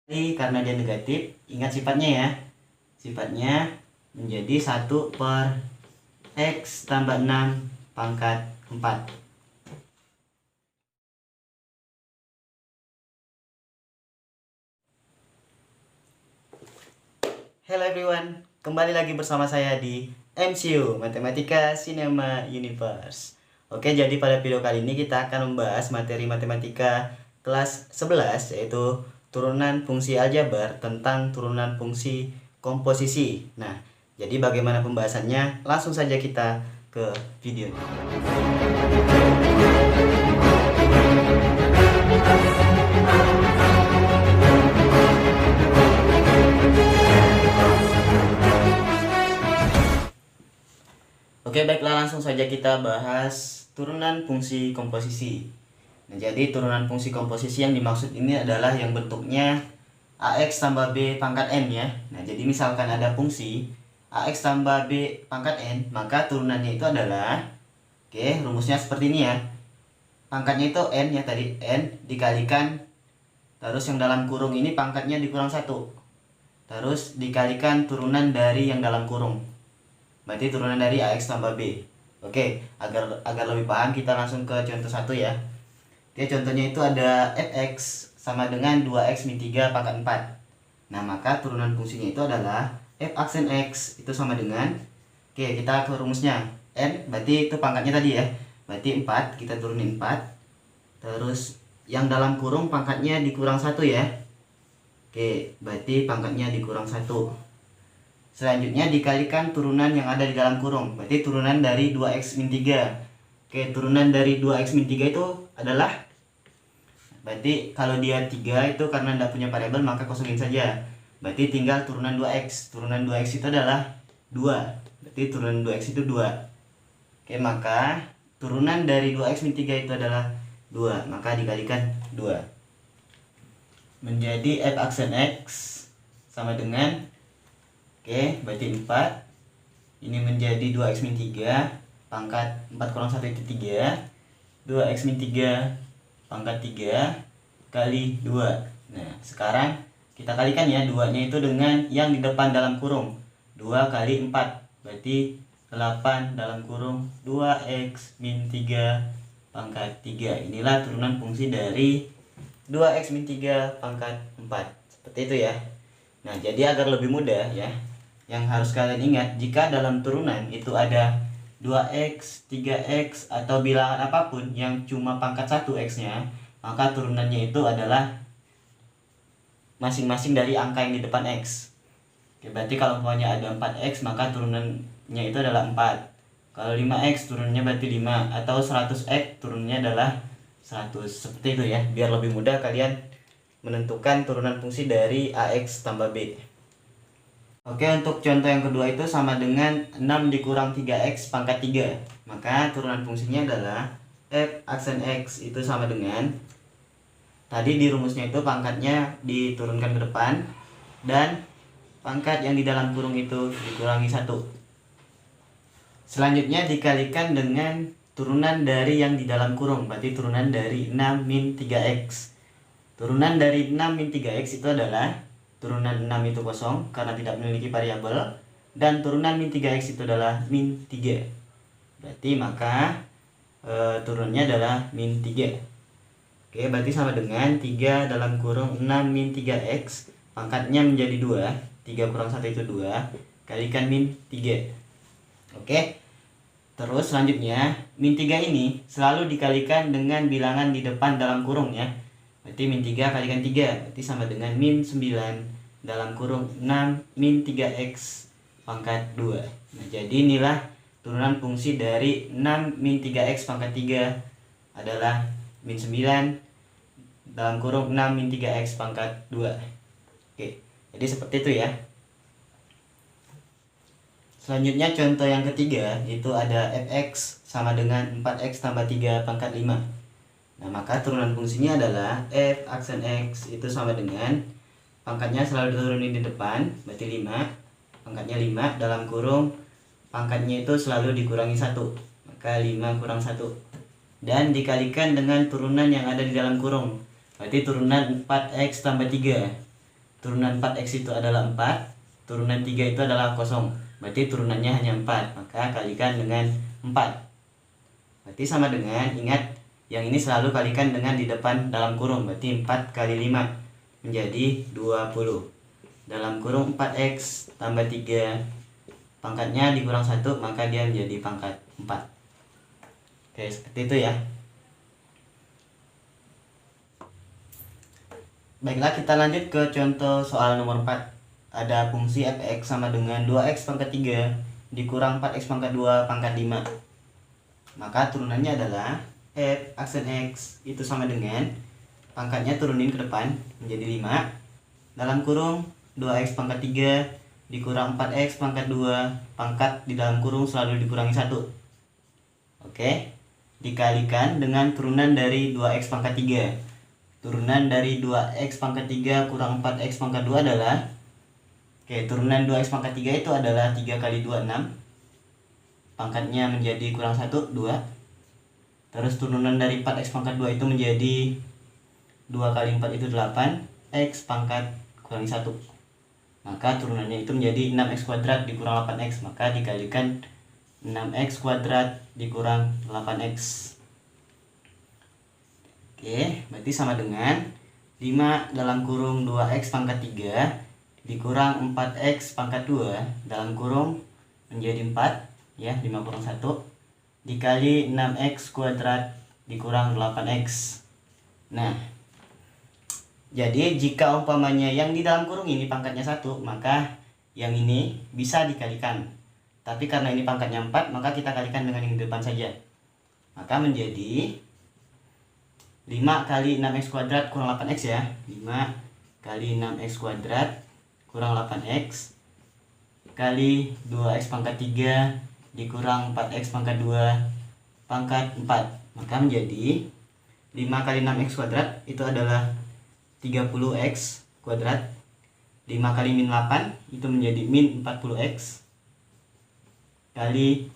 Karena dia negatif, ingat sifatnya ya. Sifatnya menjadi 1 per X tambah 6 pangkat 4. Hello everyone, kembali lagi bersama saya di MCU Matematika Cinema Universe. Oke, jadi pada video kali ini kita akan membahas materi matematika kelas 11, yaitu turunan fungsi aljabar tentang turunan fungsi komposisi. Nah, jadi bagaimana pembahasannya? Langsung saja kita ke videonya. Oke, baiklah, langsung saja kita bahas turunan fungsi komposisi. Nah, jadi turunan fungsi komposisi yang dimaksud ini adalah yang bentuknya AX tambah B pangkat N ya. Nah, jadi misalkan ada fungsi AX tambah B pangkat N, maka turunannya itu adalah, oke, rumusnya seperti ini ya. Pangkatnya itu N ya tadi, N dikalikan, terus yang dalam kurung ini pangkatnya dikurang 1. Terus dikalikan turunan dari yang dalam kurung. Berarti turunan dari AX tambah B. Oke, agar lebih paham kita langsung ke contoh 1 ya. Oke, contohnya itu ada fx sama dengan 2x min 3 pangkat 4. Nah, maka turunan fungsinya itu adalah f aksen x itu sama dengan, oke, kita ke rumusnya. N berarti itu pangkatnya tadi ya. Berarti 4, kita turunin 4. Terus yang dalam kurung pangkatnya dikurang 1 ya. Oke, berarti pangkatnya dikurang 1. Selanjutnya dikalikan turunan yang ada di dalam kurung. Berarti turunan dari 2x min 3. Oke, turunan dari 2x min 3 itu adalah, berarti kalau dia 3 itu karena tidak punya variabel maka kosongin saja. Berarti tinggal turunan 2x. Turunan 2x itu adalah 2. Berarti turunan 2x itu 2. Oke, maka turunan dari 2x min 3 itu adalah 2. Maka dikalikan 2. Menjadi f aksen x sama dengan, oke, berarti 4. Ini menjadi 2x min 3 pangkat 4 kurang 1 itu 3. 2x min 3 pangkat 3 kali 2. Nah, sekarang kita kalikan ya 2-nya itu dengan yang di depan dalam kurung. 2 kali 4 berarti 8 dalam kurung 2x min 3 pangkat 3. Inilah turunan fungsi dari 2x min 3 pangkat 4. Seperti itu ya. Nah, jadi agar lebih mudah ya, yang harus kalian ingat, jika dalam turunan itu ada 2x, 3x, atau bilangan apapun yang cuma pangkat 1 x-nya, maka turunannya itu adalah masing-masing dari angka yang di depan x. Oke, berarti kalau umpamanya ada 4x, maka turunannya itu adalah 4. Kalau 5x, turunannya berarti 5. Atau 100x, turunannya adalah 100. Seperti itu ya, biar lebih mudah kalian menentukan turunan fungsi dari AX tambah B. Oke, untuk contoh yang kedua itu sama dengan 6 dikurang 3x pangkat 3. Maka turunan fungsinya adalah f aksen x itu sama dengan, tadi di rumusnya itu pangkatnya diturunkan ke depan dan pangkat yang di dalam kurung itu dikurangi 1. Selanjutnya dikalikan dengan turunan dari yang di dalam kurung, berarti turunan dari 6 min 3x. Turunan dari 6 min 3x itu adalah, turunan 6 itu kosong karena tidak memiliki variabel, dan turunan min 3x itu adalah min 3. Berarti maka turunannya adalah min 3. Oke, berarti sama dengan 3 dalam kurung 6 min 3x pangkatnya menjadi 2. 3 kurang 1 itu 2, kalikan min 3. Oke, terus selanjutnya min 3 ini selalu dikalikan dengan bilangan di depan dalam kurung ya. Berarti min 3 kalikan 3, berarti sama dengan min 9 dalam kurung 6 min 3x pangkat 2. Nah, jadi inilah turunan fungsi dari 6 min 3x pangkat 3 adalah min 9 dalam kurung 6 min 3x pangkat 2. Oke, jadi seperti itu ya. Selanjutnya contoh yang ketiga itu ada fx sama dengan 4x tambah 3 pangkat 5. Nah, maka turunan fungsinya adalah f aksen x itu sama dengan, pangkatnya selalu diturunin di depan, berarti 5. Pangkatnya 5 dalam kurung, pangkatnya itu selalu dikurangi 1. Maka 5 kurang 1. Dan dikalikan dengan turunan yang ada di dalam kurung. Berarti turunan 4x tambah 3. turunan 4x itu adalah 4, turunan 3 itu adalah kosong, berarti turunannya hanya 4, maka kalikan dengan 4. Berarti sama dengan, ingat yang ini selalu kalikan dengan di depan dalam kurung, berarti 4 kali 5 menjadi 20. Dalam kurung 4x tambah 3, pangkatnya dikurang 1, maka dia menjadi pangkat 4. Oke, seperti itu ya. Baiklah, kita lanjut ke contoh soal nomor 4. Ada fungsi fx sama dengan 2x pangkat 3 dikurang 4x pangkat 2 pangkat 5. Maka turunannya adalah f aksen x itu sama dengan, pangkatnya turunin ke depan menjadi 5, dalam kurung 2x pangkat 3 dikurang 4x pangkat 2, pangkat di dalam kurung selalu dikurangi 1. Oke, dikalikan dengan turunan dari 2x pangkat 3. Turunan dari 2x pangkat 3 kurang 4x pangkat 2 adalah, turunan 2x pangkat 3 itu adalah 3 kali 2, 6. Pangkatnya menjadi kurang 1, 2. Terus turunan dari 4x pangkat 2 itu menjadi 2 kali 4 itu 8, x pangkat kurangi 1. Maka turunannya itu menjadi 6x kuadrat dikurang 8x, maka dikalikan 6x kuadrat dikurang 8x. Oke, berarti sama dengan 5 dalam kurung 2x pangkat 3 dikurang 4x pangkat 2 dalam kurung menjadi 4, ya, 5 kurang 1, dikali 6x kuadrat dikurang 8x. Nah, jadi jika umpamanya yang di dalam kurung ini pangkatnya 1, maka yang ini bisa dikalikan. Tapi karena ini pangkatnya 4, maka kita kalikan dengan yang di depan saja. Maka menjadi 5 kali 6x kuadrat kurang 8x, ya. 5 kali 6x kuadrat kurang 8x kali 2x pangkat 3 dikurang 4x pangkat 2 pangkat 4. Maka menjadi 5 kali 6x kuadrat itu adalah 30x kuadrat. 5 kali min 8 itu menjadi min 40x kali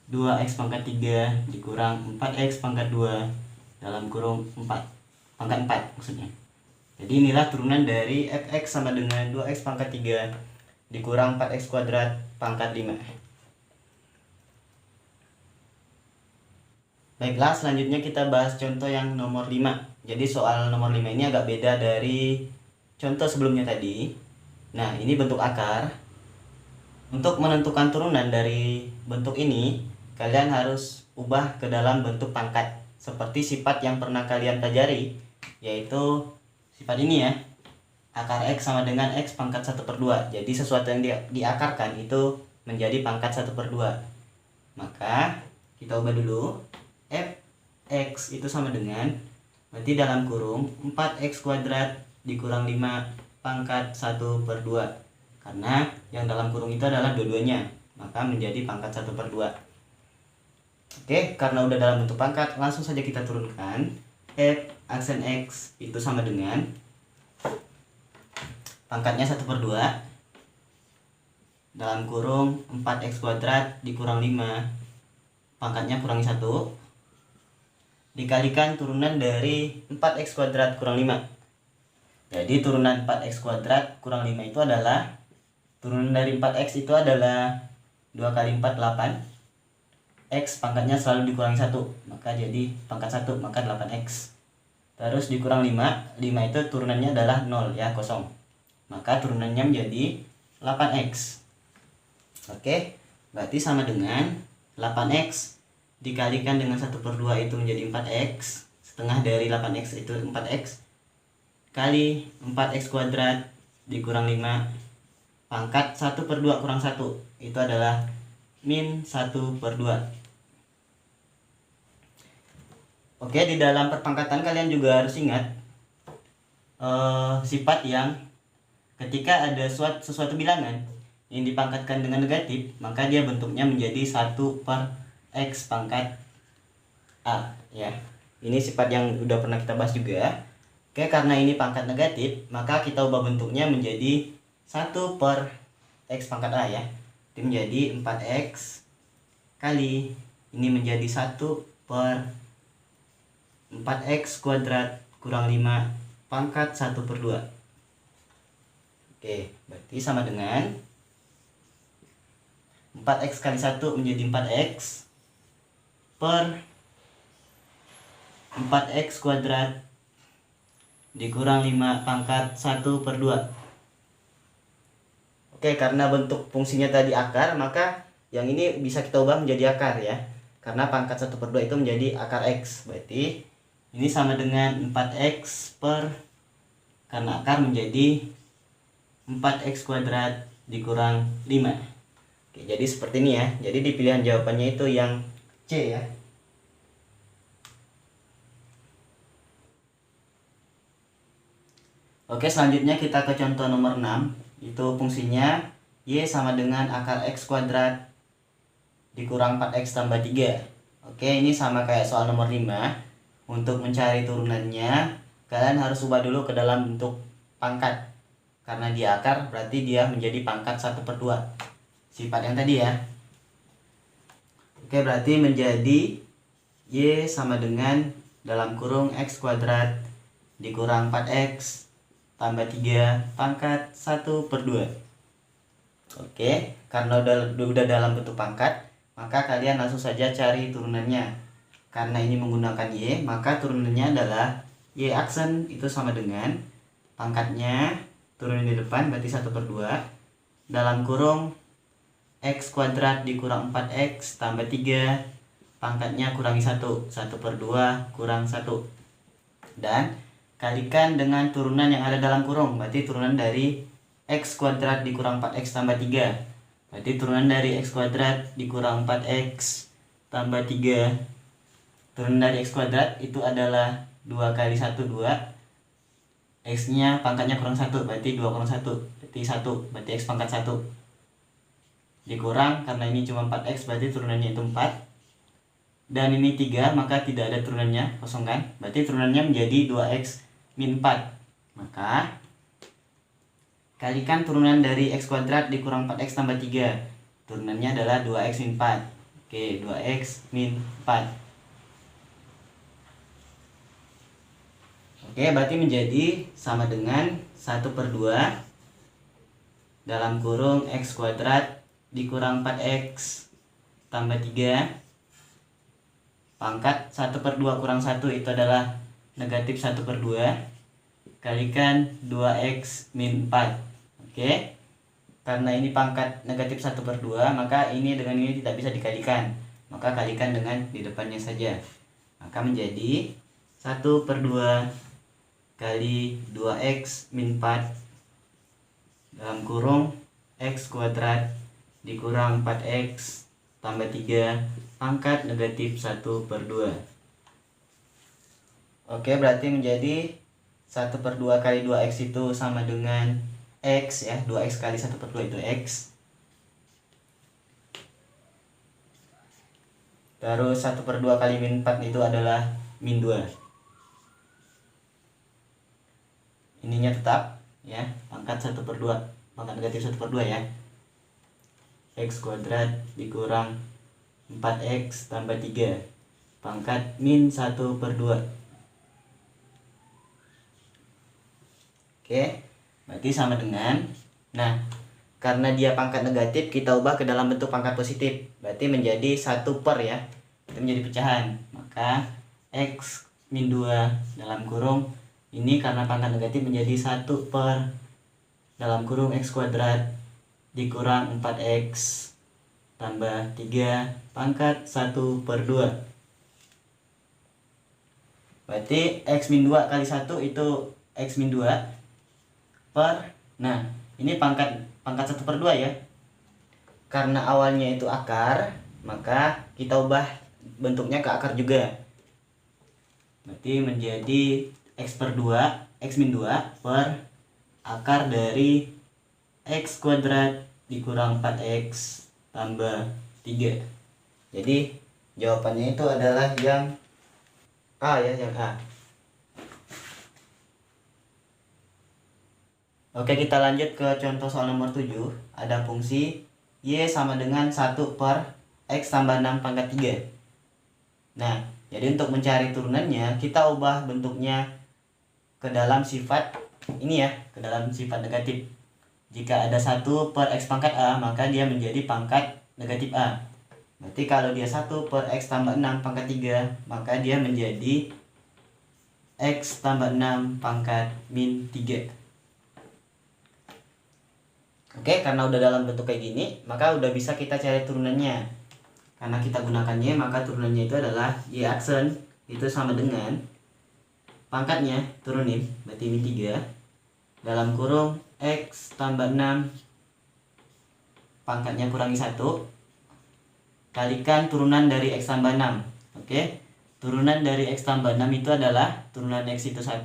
2x pangkat 3 dikurang 4x pangkat 2 dalam kurung 4, pangkat 4 maksudnya. Jadi inilah turunan dari fx sama dengan 2x pangkat 3 dikurang 4x kuadrat pangkat 5. Baiklah, selanjutnya kita bahas contoh yang nomor 5. Jadi soal nomor 5 ini agak beda dari contoh sebelumnya tadi. Nah, ini bentuk akar. Untuk menentukan turunan dari bentuk ini, kalian harus ubah ke dalam bentuk pangkat seperti sifat yang pernah kalian pelajari, yaitu sifat ini, ya. Akar x sama dengan x pangkat 1/2. Jadi sesuatu yang diakarkan itu menjadi pangkat 1/2. Maka kita ubah dulu. Fx itu sama dengan, berarti dalam kurung 4x kuadrat dikurang 5 pangkat 1/2. Karena yang dalam kurung itu adalah dua-duanya, maka menjadi pangkat 1/2. Oke, karena udah dalam bentuk pangkat, langsung saja kita turunkan. F aksen x itu sama dengan, pangkatnya 1/2 dalam kurung 4x kuadrat dikurang 5, pangkatnya kurangi 1, dikalikan turunan dari 4x kuadrat kurang 5. Jadi turunan 4x kuadrat kurang 5 itu adalah, turunan dari 4x itu adalah 2 kali 4, 8. X pangkatnya selalu dikurangi 1, maka jadi pangkat 1, maka 8x. Terus dikurang 5 itu turunannya adalah 0, ya, kosong. Maka turunannya menjadi 8x. Oke, berarti sama dengan 8x dikalikan dengan 1/2 itu menjadi 4x. Setengah dari 8x itu 4x. Kali 4x kuadrat dikurang 5. Pangkat 1/2 kurang 1 itu adalah min 1/2. Oke, di dalam perpangkatan kalian juga harus ingat sifat yang ketika ada sesuatu bilangan yang dipangkatkan dengan negatif, maka dia bentuknya menjadi 1/x pangkat A, ya. Ini sifat yang udah pernah kita bahas juga. Oke, karena ini pangkat negatif, maka kita ubah bentuknya menjadi 1/x pangkat A, ya. Itu menjadi 4x kali ini menjadi 1/4x kuadrat kurang 5 pangkat 1/2. Oke, berarti sama dengan 4x kali 1 menjadi 4x per 4x kuadrat dikurang 5 pangkat 1 per 2. Oke, karena bentuk fungsinya tadi akar, maka yang ini bisa kita ubah menjadi akar ya. Karena pangkat 1 per 2 itu menjadi akar x. Berarti ini sama dengan 4x per, karena akar menjadi 4x kuadrat dikurang 5. Oke, jadi seperti ini ya. Jadi di pilihan jawabannya itu yang C ya. Oke, selanjutnya kita ke contoh nomor 6. Itu fungsinya Y sama dengan akar X kuadrat dikurang 4X tambah 3. Oke, ini sama kayak soal nomor 5. Untuk mencari turunannya, kalian harus ubah dulu ke dalam bentuk pangkat. Karena dia akar, berarti dia menjadi pangkat 1 per 2. Sifat yang tadi ya. Oke, berarti menjadi Y sama dengan dalam kurung X kuadrat dikurang 4X tambah 3 pangkat 1 per 2. Oke, karena udah dalam bentuk pangkat, maka kalian langsung saja cari turunannya. Karena ini menggunakan Y, maka turunannya adalah Y aksen itu sama dengan pangkatnya turunin di depan, berarti 1 per 2 dalam kurung X kuadrat dikurang 4X tambah 3 pangkatnya kurangi 1 per 2 kurang 1, dan kalikan dengan turunan yang ada dalam kurung, berarti turunan dari X kuadrat dikurang 4X tambah 3. Berarti turunan dari X kuadrat dikurang 4X tambah 3. Turunan dari X kuadrat itu adalah 2 kali 1, 2. X nya pangkatnya kurang 1, berarti 2 kurang 1, berarti 1, berarti X pangkat 1. Dikurang, karena ini cuma 4X, berarti turunannya itu 4. Dan ini 3, maka tidak ada turunannya, kosong kan? Berarti turunannya menjadi 2X min 4. Maka kalikan turunan dari X kuadrat dikurang 4X tambah 3. Turunannya adalah 2X min 4. Oke, 2X min 4. Oke, berarti menjadi sama dengan 1 per 2 dalam kurung X kuadrat dikurang 4X tambah 3 pangkat 1 per 2 kurang 1 itu adalah negatif 1 per 2 kalikan 2X min 4. Oke, karena ini pangkat negatif 1 per 2, maka ini dengan ini tidak bisa dikalikan, maka kalikan dengan di depannya saja. Maka menjadi 1 per 2 kali 2X min 4 dalam kurung X kuadrat dikurang 4X tambah 3 pangkat negatif 1 per 2. Oke, berarti menjadi 1 per 2 kali 2X itu sama dengan X ya. 2X kali 1 per 2 itu X. Terus 1 per 2 kali min 4 itu adalah min 2. Ininya tetap ya, pangkat 1 per 2, pangkat negatif 1 per 2 ya. X kuadrat dikurang 4X tambah 3 pangkat min 1 per 2. Oke, berarti sama dengan, nah karena dia pangkat negatif, kita ubah ke dalam bentuk pangkat positif, berarti menjadi 1 per ya, itu menjadi pecahan. Maka X min 2 dalam kurung ini karena pangkat negatif menjadi 1 per dalam kurung X kuadrat dikurang 4X tambah 3 pangkat 1 per 2. Berarti X min 2 kali 1 itu X min 2 per, nah ini pangkat 1 per 2 ya. Karena awalnya itu akar, maka kita ubah bentuknya ke akar juga. Berarti menjadi X per 2, X min 2 per akar dari X kuadrat dikurang 4X tambah 3. Jadi jawabannya itu adalah yang A ya, yang A. Oke, kita lanjut ke contoh soal nomor 7. Ada fungsi Y sama dengan 1 per X tambah 6 pangkat 3. Nah, jadi untuk mencari turunannya, kita ubah bentuknya ke dalam sifat ini ya, ke dalam sifat negatif. Jika ada 1 per X pangkat A, maka dia menjadi pangkat negatif A. Berarti kalau dia 1 per X tambah 6 pangkat 3, maka dia menjadi X tambah 6 pangkat min 3. Oke, karena udah dalam bentuk kayak gini, maka udah bisa kita cari turunannya. Karena kita gunakannya, maka turunannya itu adalah Y aksen itu sama dengan pangkatnya turunin, berarti min 3 dalam kurung X tambah 6 pangkatnya kurangi 1 kalikan turunan dari X tambah 6. Oke, turunan dari X tambah 6 itu adalah turunan X itu 1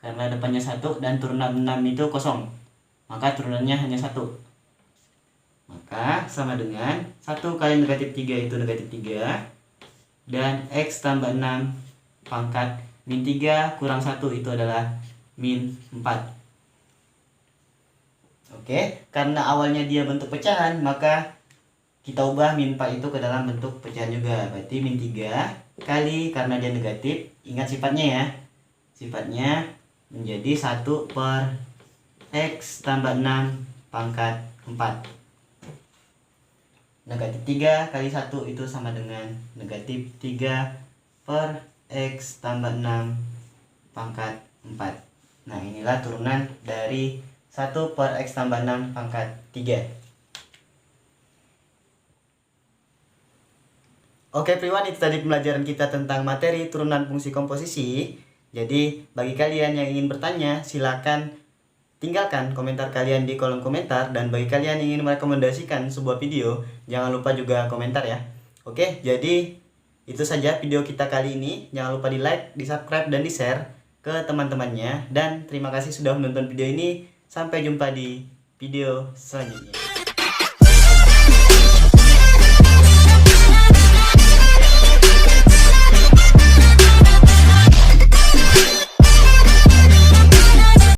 karena depannya 1, dan turunan 6 itu kosong, maka turunannya hanya 1. Maka sama dengan 1 kali negatif 3 itu negatif 3, dan X tambah 6 pangkat min 3 kurang 1 itu adalah min 4. Oke, karena awalnya dia bentuk pecahan, maka kita ubah min 4 itu ke dalam bentuk pecahan juga. Berarti min 3 kali, karena dia negatif, ingat sifatnya ya. Sifatnya menjadi 1 per X tambah 6 pangkat 4. Negatif 3 kali 1 itu sama dengan negatif 3 per X tambah 6 pangkat 4. Nah, inilah turunan dari 1 per X tambah 6 pangkat 3. Oke everyone, itu tadi pembelajaran kita tentang materi turunan fungsi komposisi. Jadi bagi kalian yang ingin bertanya, silakan tinggalkan komentar kalian di kolom komentar. Dan bagi kalian yang ingin merekomendasikan sebuah video, jangan lupa juga komentar ya. Oke, jadi itu saja video kita kali ini. Jangan lupa di like, di subscribe, dan di share ke teman-temannya. Dan terima kasih sudah menonton video ini. Sampai jumpa di video selanjutnya.